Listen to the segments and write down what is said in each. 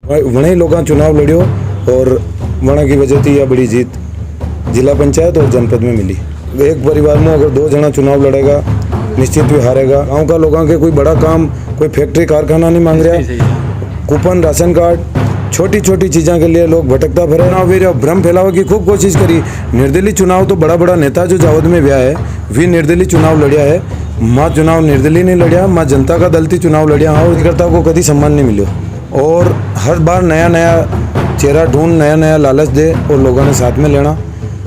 वहीं लोग चुनाव लड़ियो और वहाँ की वजह थी यह बड़ी जीत जिला पंचायत और जनपद में मिली। एक परिवार में अगर 2 जना चुनाव लड़ेगा निश्चित भी हारेगा। गांव का लोगों के कोई बड़ा काम, कोई फैक्ट्री कारखाना नहीं मांग रहा। कूपन, राशन कार्ड, छोटी छोटी चीज़ों के लिए लोग भटकता भरे ना वीर भ्रम फैलावे की खूब कोशिश करी। निर्दलीय चुनाव तो बड़ा बड़ा नेता जो जावद में व्या है वी निर्दलीय चुनाव लड़िया है। माँ चुनाव निर्दलीय नहीं लड़िया, माँ जनता का दल थी चुनाव लड़िया। हाँ, कार्यकर्ता को कभी सम्मान नहीं मिलो और हर बार नया नया चेहरा ढूंढ, नया नया लालच दे और लोगों ने साथ में लेना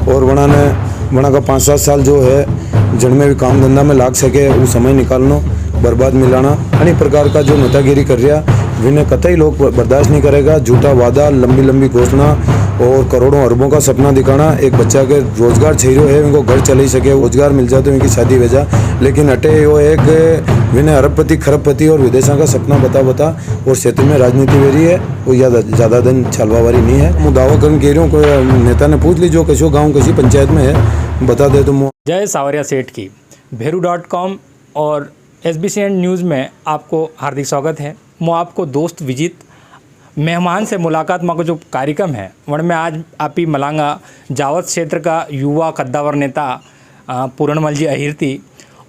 और वहाँ का 5-7 साल जो है जिनमें भी काम धंधा में लाग सके वो समय निकालना, बर्बाद मिलाना अनेक प्रकार का जो नेतागिरी कर रहा विन्हें कतई लोग बर्दाश्त नहीं करेगा। झूठा वादा, लंबी लंबी घोषणा और करोड़ों अरबों का सपना दिखाना। एक बच्चा के रोजगार चाहिए है, उनको घर चल ही सके, रोजगार मिल जाए तो इनकी शादी भेजा, लेकिन अटे वो एक विन्हें अरबपति खरबपति और विदेशों का सपना बता और क्षेत्र में राजनीति वेरी है वो ज़्यादा दिन छलवावारी नहीं है। मैं दावा कर कह रही हूँ, कोई नेता ने पूछ ली जो कशो गाँव किसी पंचायत में है बता दे तो। जय सावरिया सेठ की भेरू.com और SBCN न्यूज़ में आपको हार्दिक स्वागत है। मैं आपको दोस्त विजित मेहमान से मुलाकात में को जो कार्यक्रम है वन में आज आप ही मलांगा जावत क्षेत्र का युवा कद्दावर नेता पूरणमल जी अहिर थी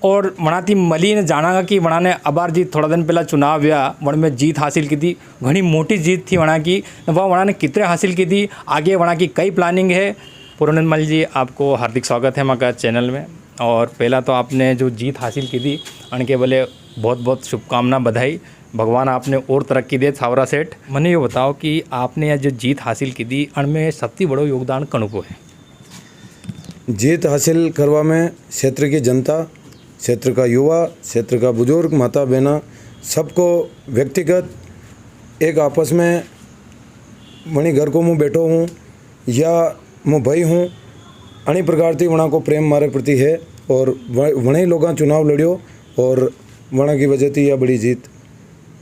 और वनाती मली ने जाना कि वना ने अबार जीत थोड़ा दिन पहला चुनाव हुआ वन में जीत हासिल की थी। घनी मोटी जीत थी वना की, वह वना ने कितने हासिल की थी, आगे वना की कई प्लानिंग है। पूरणमल जी आपको हार्दिक स्वागत है मका चैनल में। और पहला तो आपने जो जीत हासिल की थी उनके बोले बहुत बहुत शुभकामना, बधाई, भगवान आपने और तरक्की दे सावरा सेठ। मैंने ये बताओ कि आपने यह जो जीत हासिल की थी उनमें सबसे बड़ो योगदान कौन को है? जीत हासिल करवा में क्षेत्र की जनता, क्षेत्र का युवा, क्षेत्र का बुजुर्ग, माता बहना सबको व्यक्तिगत एक आपस में वही घर को मुँह बैठो हूँ या मुँह भाई हूँ अनेक प्रकार थी वहाँ को प्रेम मारे प्रति है और वहीं लोग चुनाव लड़ियो और वहाँ की वजह थी यह बड़ी जीत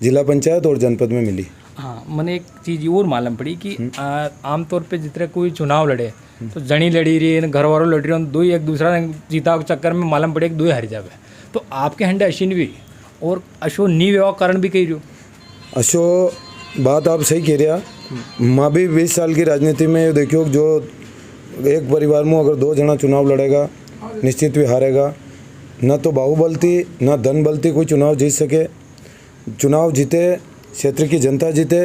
जिला पंचायत और जनपद में मिली। हाँ, मैंने एक चीज़ और मालूम पड़ी कि आमतौर पे जितने कोई चुनाव लड़े तो जनी लड़ी रही, घर वालों लड़ रही, दो ही एक दूसरा जीता के चक्कर में मालूम पड़े एक दो ही हार जावे। तो आपके हंडे अशिन भी और अशो नी व्यवहार कारण भी कही रही हो। अशो बात आप सही कह रहा। माँ भी 20 साल की राजनीति में देखियो जो एक परिवार में अगर 2 जना चुनाव लड़ेगा निश्चित भी हारेगा। न तो बाहुबल थी न धन बल थी कोई चुनाव जीत सके। चुनाव जीते क्षेत्र की जनता जीते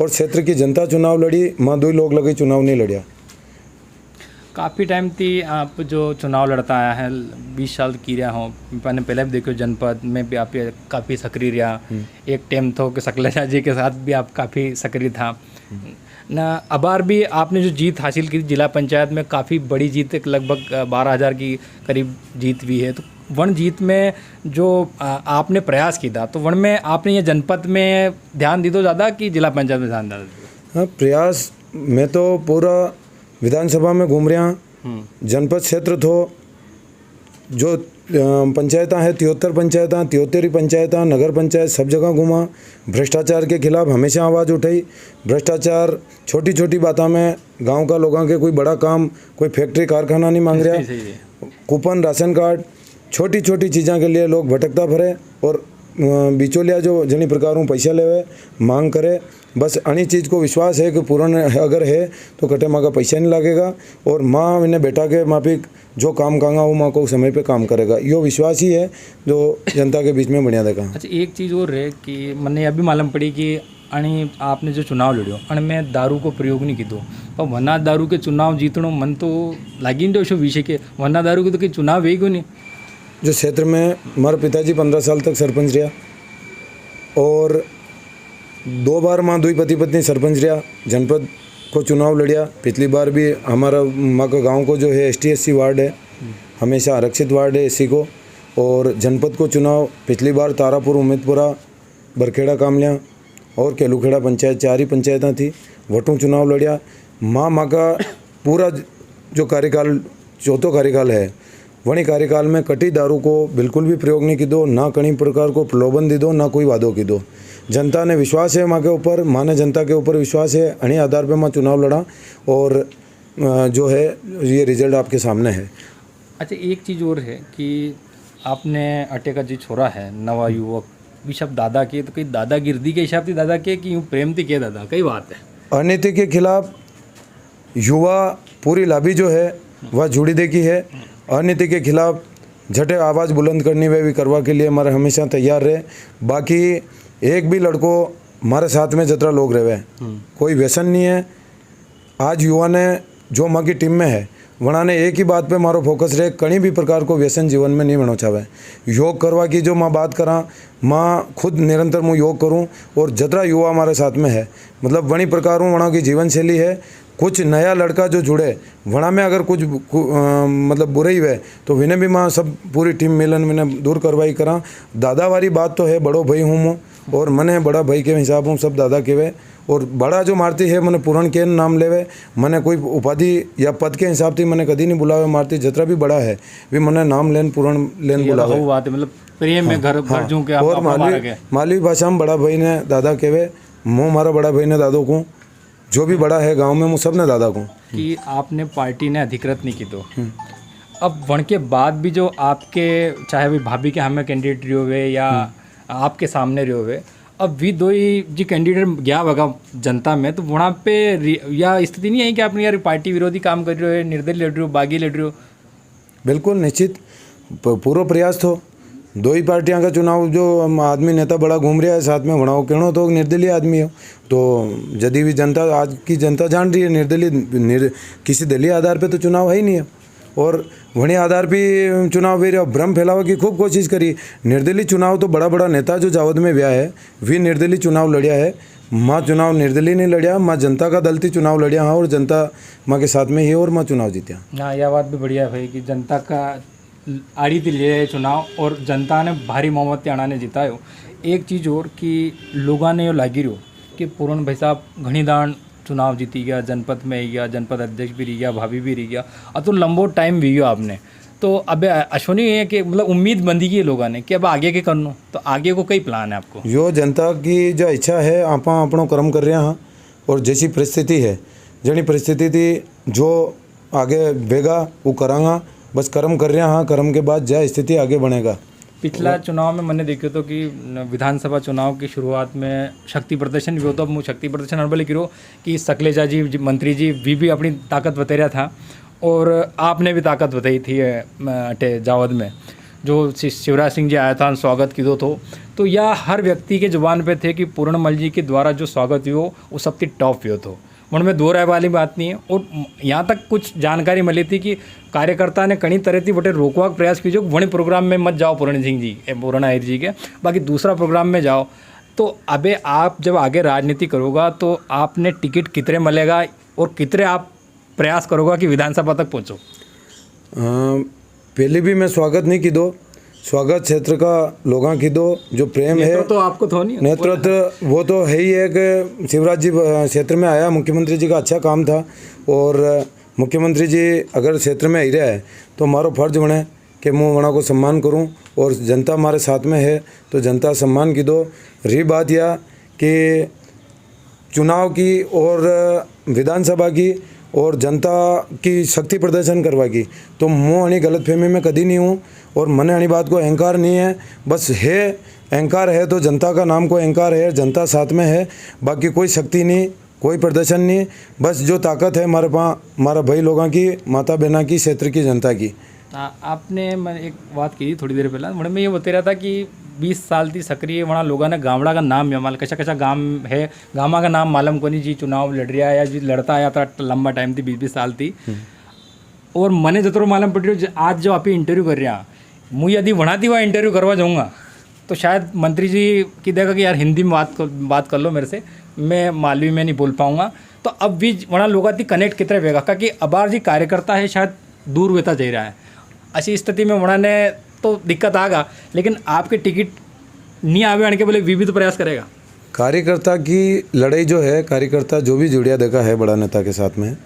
और क्षेत्र की जनता चुनाव लड़ी, माँ 2 लोग लगे चुनाव नहीं लड़िया। काफ़ी टाइम थी आप जो चुनाव लड़ता आया है, 20 साल की रहा हूँ। मैंने पहले भी देखो जनपद में भी आप काफ़ी सक्रिय रहा। एक टाइम तो कि सकलेजा जी के साथ भी आप काफ़ी सक्रिय था ना। अबार भी आपने जो जीत हासिल की जिला पंचायत में काफ़ी बड़ी जीत, एक लगभग 12,000 की करीब जीत भी है। तो वन जीत में जो आपने प्रयास किया था तो वन में आपने ये जनपद में ध्यान दी तो ज़्यादा कि जिला पंचायत में ध्यान दिया? हाँ, प्रयास मैं तो पूरा विधानसभा में घूम रहा। जनपद क्षेत्र तो जो पंचायत है 73 पंचायत, 73 पंचायत, नगर पंचायत सब जगह घूमा। भ्रष्टाचार के खिलाफ हमेशा आवाज़ उठाई। भ्रष्टाचार छोटी छोटी बातों में गांव का लोगों के कोई बड़ा काम, कोई फैक्ट्री कारखाना नहीं मांग रहा। कूपन, राशन कार्ड, छोटी छोटी चीज़ों के लिए लोग भटकता भरे और बिचौलिया जो जनी प्रकार पैसा लेवे मांग करे। बस अनी चीज़ को विश्वास है कि पूर्ण अगर है तो कटे माँ का पैसा नहीं लगेगा और माँ इन्हें बैठा के माफिक जो काम कांगा वो माँ को समय पे काम करेगा। यो विश्वास ही है जो जनता के बीच में बढ़िया देखा। अच्छा, एक चीज़ और है कि मैंने अभी मालूम पड़ी कि अणी आपने जो चुनाव लड़ियो अण में दारू को प्रयोग नहीं कीधो, पर वना दारू के चुनाव जीतनो मन तो लागी नहीं विषय के वना दारू के तो कहीं चुनाव है क्यों नहीं। जो क्षेत्र में हमारे पिताजी 15 साल तक सरपंच रहा और 2 बार माँ 2 पति पत्नी सरपंच रहा। जनपद को चुनाव लड़िया। पिछली बार भी हमारा माँ का गांव को जो है ST SC वार्ड है, हमेशा आरक्षित वार्ड है SC को। और जनपद को चुनाव पिछली बार तारापुर, उम्मीदपुरा, बरखेड़ा, कामलिया और केलूखेड़ा पंचायत 4 ही पंचायतें थी, वोटों चुनाव लड़िया। माँ का पूरा जो कार्यकाल 4थो कार्यकाल है वही कार्यकाल में कटी दारू को बिल्कुल भी प्रयोग नहीं की दो, ना कहीं प्रकार को प्रलोभन दी दो, ना कोई वादों की दो। जनता ने विश्वास है माँ के ऊपर, माँ ने जनता के ऊपर विश्वास है। अणी आधार पे माँ चुनाव लड़ा और जो है ये रिजल्ट आपके सामने है। अच्छा, एक चीज़ और है कि आपने अटे का जो छोरा है नवा युवक विशब दादा के तो कई दादागिर्दी के हिसाब से दादा के कि यूँ प्रेम थी के दादा कई बात है। अनीति के खिलाफ युवा पूरी लाभी जो है वह जुड़ी देखी है। अनीति के खिलाफ झटे आवाज़ बुलंद करनी वे भी करवा के लिए हमारे हमेशा तैयार रहे। बाकी एक भी लड़को हमारे साथ में जतरा लोग रहे, कोई व्यसन नहीं है। आज युवा ने जो माँ की टीम में है वहाँ ने एक ही बात पे मारो फोकस रहे, कहीं भी प्रकार को व्यसन जीवन में नहीं बनो चाहे। योग करवा की जो मैं बात करा, माँ खुद निरंतर मैं योग करूँ और जतरा युवा हमारे साथ में है मतलब वही प्रकार हूँ वहाँ की जीवन शैली है। कुछ नया लड़का जो जुड़े वहाँ में अगर कुछ मतलब बुराई हुए तो विने भी माँ सब पूरी टीम मिलन मैंने दूर करवाई करा। दादा वाली बात तो है, बड़ो भाई हूँ मैं और मैंने बड़ा भाई के हिसाब हूँ सब दादा के वे। और बड़ा जो मारती है मैंने पूरण के नाम लेवे, मैंने कोई उपाधि या पद के हिसाब से मैंने कभी नहीं बुलावे। मारती जतरा भी बड़ा है भी मैंने नाम लेन पूरण लेन बुलावे। बात है मतलब प्रेम में घर घर जूं के आप और मालवी भाषा में बड़ा भाई ने दादा केवे, मुँह मारा बड़ा भाई ने दादो को, जो भी बड़ा है गांव में मुँह सब ने दादा को। कि आपने पार्टी ने अधिकृत नहीं की तो अब वन के बाद भी जो आपके चाहे भी भाभी के हमें कैंडिडेट रहे हुए या आपके सामने रहे हुए, अब भी दो ही जी कैंडिडेट गया होगा जनता में तो वहाँ पे या स्थिति नहीं है कि आपने यार पार्टी विरोधी काम कर रहे हो, निर्दलीय लड़ रहे हो, बागी लड़ रहे हो? बिल्कुल निश्चित पूरा प्रयास तो दो ही पार्टियां का चुनाव जो आदमी नेता बड़ा घूम रहा है साथ में बनाओ कहना तो निर्दलीय आदमी हो तो यदि भी जनता आज की जनता जान रही है निर्दलीय किसी दलीय आधार पे तो चुनाव है ही नहीं है। और वहीं आधार पे चुनाव भी भ्रम फैलावे की खूब कोशिश करी। निर्दलीय चुनाव तो बड़ा बड़ा नेता जो जावद में व्या है वी निर्दलीय चुनाव लड़िया है। माँ चुनाव निर्दलीय नहीं लड़िया, माँ जनता का दल थी चुनाव लड़िया हाँ और जनता माँ के साथ में ही और माँ चुनाव जीत्या। हाँ यह बात भी बढ़िया है भाई कि जनता का आड़ी थी ले चुनाव और जनता ने भारी मोहम्मद त्याणा ने जितायो। एक चीज़ और कि लोगों ने यो लागी रहो कि पूरण भाई साहब घनी दान चुनाव जीती गया, जनपद में ही गया, जनपद अध्यक्ष भी रह गया, भाभी भी रह गया और तो लंबो टाइम भी गया आपने। तो अब अश्वनी है कि मतलब उम्मीद बंदी की है लोगों ने कि अब आगे के करनो तो आगे को कई प्लान है आपको? यो जनता की जो इच्छा है आप अपनों कर्म कर रहे हैं और जैसी परिस्थिति है जनी परिस्थिति थी जो आगे बेगा वो करांगा, बस कर्म कर रहे हैं। हाँ कर्म के बाद जय स्थिति आगे बढ़ेगा। पिछला चुनाव में मैंने देखा तो कि विधानसभा चुनाव की शुरुआत में शक्ति प्रदर्शन भी होता, अब शक्ति प्रदर्शन हर बले करो कि सकलेजा जी मंत्री जी भी अपनी ताकत बता रहा था और आपने भी ताकत बताई थी अटे जावद में जो शिवराज सिंह जी आया था स्वागत की दो तो यह हर व्यक्ति के जुबान पे थे कि पूर्णमल जी के द्वारा जो स्वागत हुआ वो सबसे टॉप हुआ तो उनमें दो राय वाली बात नहीं है। और यहाँ तक कुछ जानकारी मिली थी कि कार्यकर्ता ने कई तरह की बटे रोकवा प्रयास कीजिए वही प्रोग्राम में मत जाओ पूर्ण सिंह जी पूर्ण आहिर जी के, बाकी दूसरा प्रोग्राम में जाओ। तो अबे आप जब आगे राजनीति करोगा तो आपने टिकट कितने मिलेगा और कितने आप प्रयास करोगा कि विधानसभा तक पहुँचो? पहले भी मैं स्वागत नहीं की दो, स्वागत क्षेत्र का लोगों की दो जो प्रेम है तो आपको तो नहीं नेतृत्व वो तो है ही है कि शिवराज जी क्षेत्र में आया, मुख्यमंत्री जी का अच्छा काम था और मुख्यमंत्री जी अगर क्षेत्र में ही रहा है तो हमारा फर्ज बने कि मैं वहाँ को सम्मान करूं और जनता हमारे साथ में है तो जनता सम्मान की दो। रही बात यह कि चुनाव की और विधानसभा की और जनता की शक्ति प्रदर्शन करवा की तो मैं अनी गलतफहमी में कभी नहीं हूँ और मैंने अनी बात को अहंकार नहीं है, बस है अहंकार है तो जनता का नाम को अहंकार है, जनता साथ में है, बाकी कोई शक्ति नहीं कोई प्रदर्शन नहीं, बस जो ताकत है हमारे पास हमारा भाई लोगों की माता बहना की क्षेत्र की जनता की। आपने मैं एक बात की थोड़ी देर पहले मैंने मैं ये बता रहा था कि 20 साल थी सक्रिय वहाँ लोगों ने गावड़ा का नाम माल कशा कशा गांव है गामा का नाम मालूम को नहीं जी चुनाव लड़ रहा है या जी लड़ता आया था लंबा टाइम थी 20-20 साल थी और मैंने जतरो मालूम पड़ रही आज जो आप इंटरव्यू कर रहे हैं मुझे यदि वहाँ थी वहाँ इंटरव्यू करवा जाऊँगा तो शायद मंत्री जी की देखा कि यार हिंदी में बात कर लो मेरे से, मैं मालवी में नहीं बोल पाऊँगा। तो अब भी वहाँ लोगों की कनेक्ट कितने वेगा क्योंकि अबार जी कार्यकर्ता है शायद दूर वेता जा रहा है, ऐसी स्थिति में वहाँ ने तो दिक्कत आगा, लेकिन आपके टिकट नहीं आवे आने के बोले भी तो प्रयास करेगा। कार्यकर्ता की लड़ाई जो है कार्यकर्ता जो भी जुड़िया देखा है बड़ा नेता के साथ में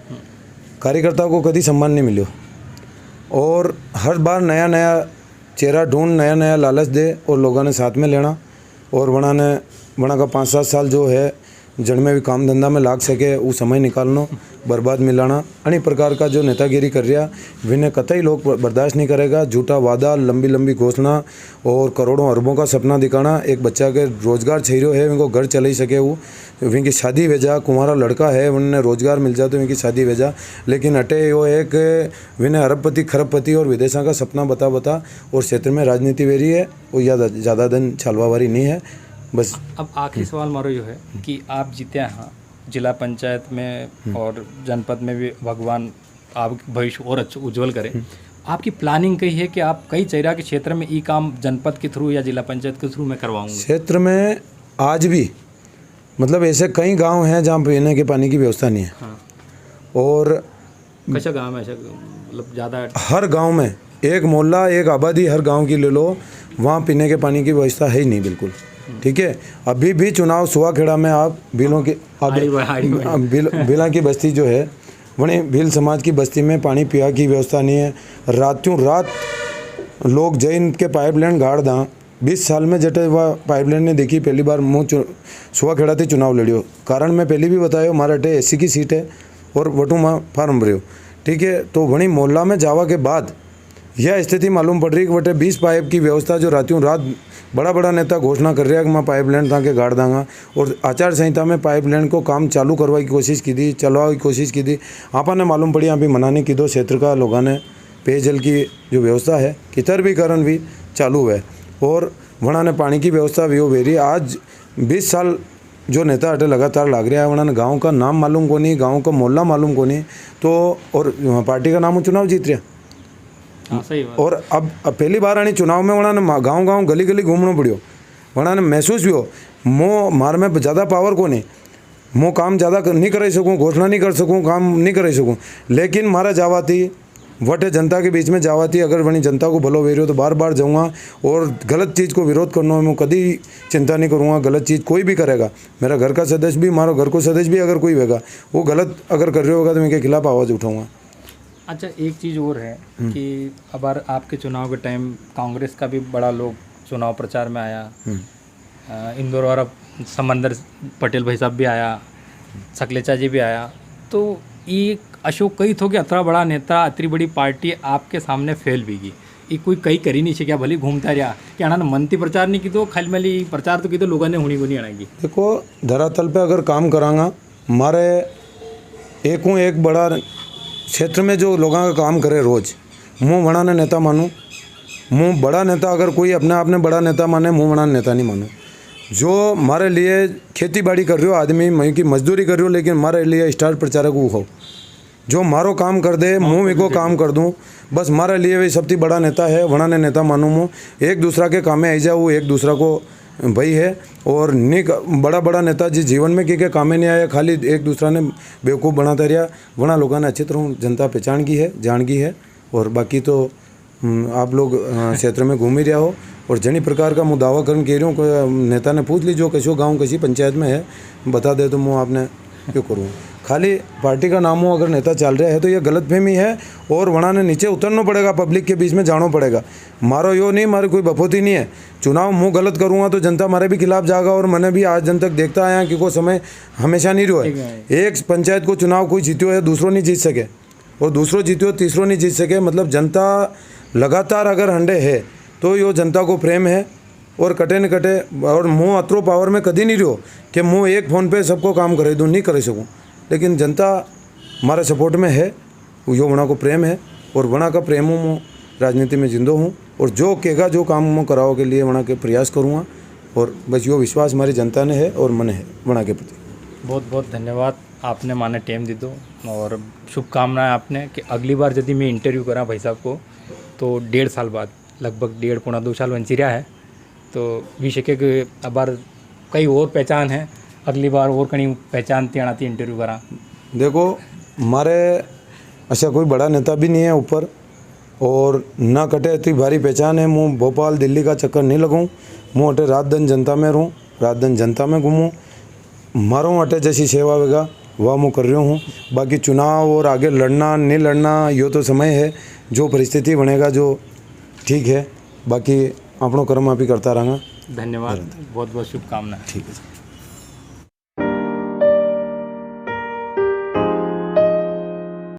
कार्यकर्ता को कभी सम्मान नहीं मिलो और हर बार नया नया चेहरा ढूंढ नया नया लालच दे और लोगों ने साथ में लेना और वहाँ का 5-7 साल जो है जड़ में भी काम धंधा में लाग सके वो समय निकालनो बर्बाद मिलाना अनी प्रकार का जो नेतागिरी कर रहा विन्हें कतई लोग बर्दाश्त नहीं करेगा। झूठा वादा, लंबी लंबी घोषणा और करोड़ों अरबों का सपना दिखाना। एक बच्चा के रोजगार चाहिए है, उनको घर चल ही सके, वो उनकी शादी भेजा, कुंवारा लड़का है उन्हें रोजगार मिल जाए तो उनकी शादी भेजा। लेकिन अटे वो एक विन्हें अरबपति खरबपति और विदेशा का सपना बता और क्षेत्र में राजनीति वेरी है वो ज़्यादा दिन छालवावारी नहीं है। बस अब आखिरी सवाल मारो जो है कि आप जीते हैं जिला पंचायत में और जनपद में भी, भगवान आप भविष्य और अच्छा उज्जवल करें। आपकी प्लानिंग कही है कि आप कई चेहरा के क्षेत्र में ई काम जनपद के थ्रू या जिला पंचायत के थ्रू मैं करवाऊंगा। क्षेत्र में आज भी मतलब ऐसे कई गांव हैं जहां पीने के पानी की व्यवस्था नहीं है। हाँ। और कैसा गाँव है, ऐसा मतलब ज़्यादा हर गांव में एक मोहल्ला, एक आबादी हर गांव की ले लो, वहाँ पीने के पानी की व्यवस्था है ही नहीं बिल्कुल। ठीक है, अभी भी चुनाव सुहाखेड़ा में आप भीलों की भीला की बस्ती जो है वहीं भील समाज की बस्ती में पानी पिया की व्यवस्था नहीं है। रातों रात लोग जैन के पाइपलाइन गाड़ दा 20 साल में जटे वह पाइपलाइन ने देखी पहली बार मुँह सुहाखेड़ा थी चुनाव लड़ियो। कारण मैं पहले भी बतायो हमारा अटे एसी की सीट है और वटू माँ फार्म भरियो। ठीक है, तो वहीं मोहल्ला में जावा के बाद यह स्थिति मालूम पड़ रही कि बटे 20 पाइप की व्यवस्था जो रातों रात बड़ा नेता घोषणा कर रहा है कि मैं पाइपलाइन था के गाड़ दूंगा। और आचार संहिता में पाइपलाइन को काम चालू करवाने की कोशिश की थी, चलवाने की कोशिश की थी। आपा ने मालूम पड़ी अभी मनाने की दो क्षेत्र का लोगों ने पेयजल की जो व्यवस्था है कितर भी कारण भी चालू है और वहाँ ने पानी की व्यवस्था भी हो रही। आज 20 साल जो नेता अटे लगातार लाग रहा है उन्होंने गाँव का नाम मालूम को नहीं, गाँव का मोहल्ला मालूम को नहीं, तो और पार्टी का नाम चुनाव जीत रहा। हाँ, सही बात। और अब पहली बार आनी चुनाव में उन्होंने गांव गली गली घूमना पड़ियो। उन्होंने महसूस भी हो मो मार में ज़्यादा पावर को नहीं, मो काम ज़्यादा नहीं कर सकूँ, घोषणा नहीं कर सकूँ, काम नहीं कर सकूँ, लेकिन मारा जावाती वटे जनता के बीच में जावाती अगर वही जनता को भलो वेरियो तो बार बार जाऊँगा और गलत चीज़ को विरोध करना मैं कभी चिंता नहीं करूँगा। गलत चीज़ कोई भी करेगा, मेरा घर का सदस्य भी, मारो घर को सदस्य भी अगर कोई होगा वो गलत अगर कर रहे होगा तो मैं के खिलाफ आवाज़ उठाऊँगा। अच्छा, एक चीज़ और है कि अब आपके चुनाव के टाइम कांग्रेस का भी बड़ा लोग चुनाव प्रचार में आया, इंदौर और अब समंदर पटेल भाई साहब भी आया, सकलेचा जी भी आया, तो ये अशोक कही थो कि अतरा बड़ा नेता अतरी बड़ी पार्टी आपके सामने फेल भी गई, ये कोई कहीं करी नहीं क्या भले घूमता रहा कि अना मनती प्रचार नहीं की तो खाली मैली प्रचार तो की तो लोगों ने होनी को नहीं आएगी। देखो धरातल पे अगर काम करांगा मारे एक बड़ा क्षेत्र में जो लोगों का काम करे रोज़ मुँह बड़ा ने नेता मानूँ, मुँह बड़ा नेता अगर कोई अपने आप ने बड़ा नेता माने मुँह बड़ा नेता नहीं मानूँ। जो हमारे लिए खेती बाड़ी कर रहे हो आदमी मई की मजदूरी कर रहे हो लेकिन हमारे लिए स्टार प्रचारक वो हो जो मारो काम कर दे मुँह में को काम कर दूँ, बस हमारे लिए वही सबसे बड़ा नेता है वड़ा ने नेता मानूँ। मुँह एक दूसरा के काम में आई जाओ, एक दूसरा को भाई है और निक बड़ा नेता जिस जीवन में के काम में नहीं आया, खाली एक दूसरा ने बेवकूफ़ बनाता रहा, वहाँ लोगों ने अच्छी तरह जनता पहचान की है, जान की है। और बाकी तो आप लोग क्षेत्र में घूम ही रहा हो और जनी प्रकार का मुदावा करने कह रही हूँ, नेता ने पूछ लीजिए कैसो गाँव कैसी पंचायत में है बता दे तो मैं आपने क्यों करूँ। खाली पार्टी का नाम हो अगर नेता चल रहा है तो यह गलतफहमी है और वहाँ ने नीचे उतरना पड़ेगा, पब्लिक के बीच में जाना पड़ेगा। मारो यो नहीं, मारी कोई बफोती नहीं है। चुनाव मुँह गलत करूँगा तो जनता हमारे भी खिलाफ जाएगा और मैंने भी आज दिन तक देखता आया कि कोई समय हमेशा नहीं रहा है। एक पंचायत को चुनाव कोई जीत्यो है दूसरों नहीं जीत सके और दूसरों जीत्यो तीसरों नहीं जीत सके, मतलब जनता लगातार अगर हंडे है तो यो जनता को प्रेम है और कटे न कटे और मुँह अतरो पावर में कभी नहीं रहो कि मुँह एक फ़ोन पे सबको काम करे दूँ नहीं कर सकूँ, लेकिन जनता हमारे सपोर्ट में है, यो वणा को प्रेम है और वणा का प्रेम हूँ राजनीति में जिंदो हूँ और जो कहेगा जो काम मैं कराओ के लिए वणा के प्रयास करूँगा और बस यो विश्वास हमारी जनता ने है और मन है वणा के प्रति। बहुत बहुत धन्यवाद आपने माने टाइम दी दो और शुभकामनाएं आपने कि अगली बार यदि मैं इंटरव्यू करा भाई साहब को तो 1.5 साल बाद लगभग 1.5-2 साल वंचिरिया है तो भी शके कि अब बार कई और पहचान है, अगली बार और कहीं पहचान आती इंटरव्यू करा। देखो हमारे अच्छा कोई बड़ा नेता भी नहीं है ऊपर और ना कटे इतनी भारी पहचान है। मुँह भोपाल दिल्ली का चक्कर नहीं लगूँ, मुँह अटे रात दिन जनता में रहूँ, रात दिन जनता में घूमूँ, मारूँ अटे जैसी सेवा वेगा वह मैं कर रहा हूँ। बाकी चुनाव और आगे लड़ना नहीं लड़ना यो तो समय है, जो परिस्थिति बनेगा जो ठीक है, बाकी अपनों कर्म आप ही करता रहूँगा। धन्यवाद, बहुत बहुत शुभकामनाएं। ठीक है।